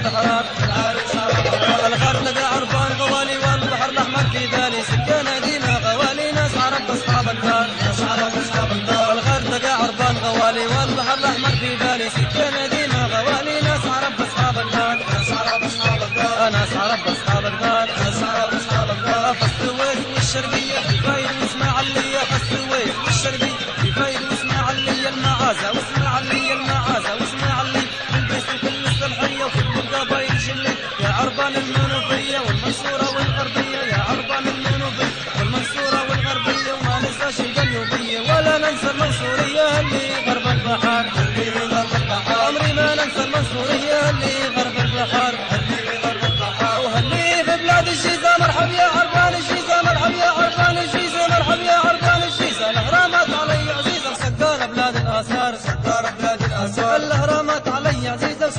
اصحاب حرار الغردقة عربان غوالي والبحر الاحمر في ذالي سكانة دينا غوالي ناس عرب اصحاب الدار الغردقة عربان غوالي والبحر الاحمر في ذالي سكانة دينا غوالي ناس عرب اصحاب الدار ناس عرب اصحاب الدار فالسويس والشرقية في فايد واسماعيلية فالسويس والشرقية في فايد واسماعيلية المعازة واسماعيلية البس وكل الصلحية وكل القبايل جلي يا عربان المنوفية والمنصورة والغربية يا عربان المنوفية والمنصورة والغربية وما ننساش القليوبية ولا ننسى المنصورية اللي غرب البحر عمري ما ننسى المنصورية اللي غرب البحر وهلي في بلاد الجيزة مرحب يا عربان الجيزة مرحب يا عربان الجيزة مرحب يا عربان الجيزة الاهرامات علي عزيزة مسكرة بلاد الآثار الاهرامات علي عزيزة